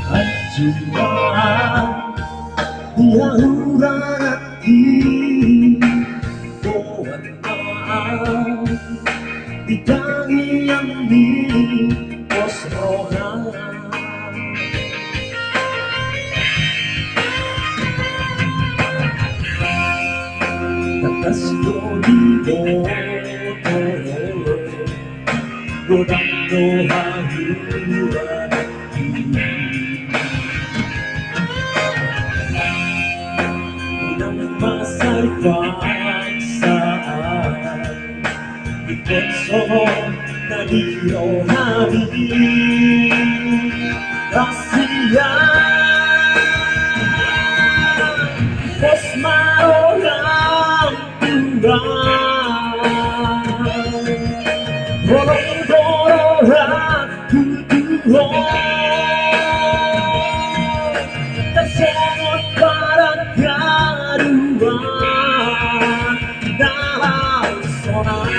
Anjuran Yahuran hati Buat maaf Ditangi yang di pos rohan Takas dodi boto Godang doha hiruan Unang masay pagsaan Ikot sohon na di rohani Kasihan Pos marolang turang Rolong dororan tutuhon Tersongot parang garuan Dalam sonan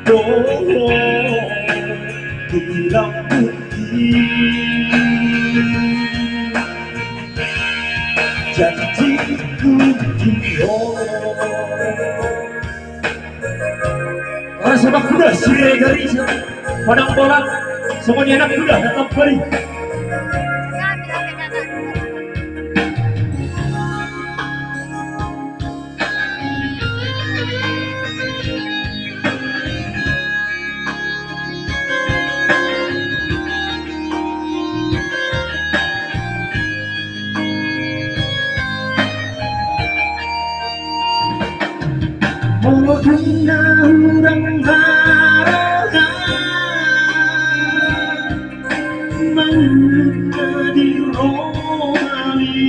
Dohon Bilang putih Janjiku Orang sepak kuda Siregari Padang bola semuanya anak kuda datang kembali Oh kena urang harangan Maulutna di rohani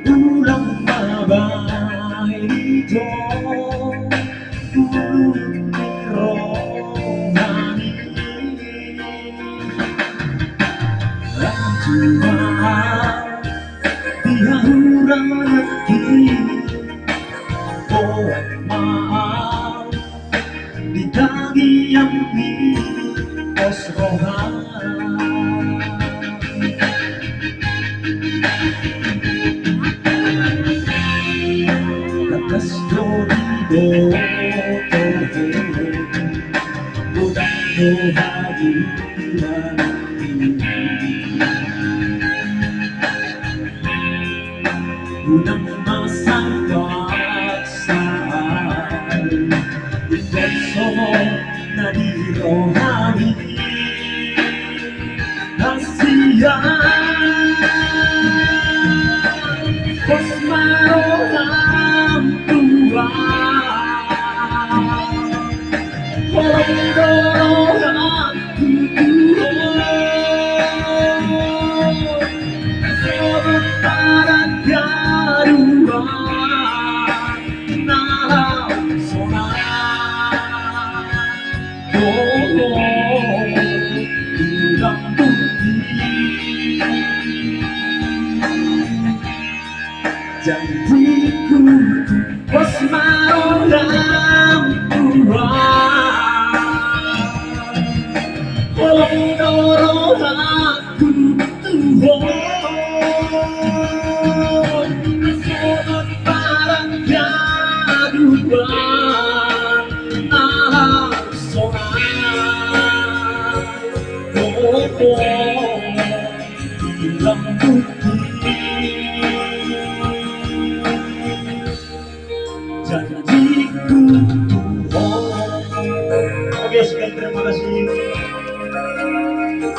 Ulang babay dito Ulang di rohani Ranjuan Yahuran hati Buat maaf Ditagi yang di pos rohan Takas dodi boto Budang dohadi Unang masang pagsaan Ikot sohon na di rohani Kasihan Pos marolang tuang Kolong dorohan tutuhon Sobat parang garuan Nalang sonan Dohon Bilang putih Janjiku pos marolang tuang Kolong dorohan tutuhon Sobat parang garuan Nalang sonan Dohon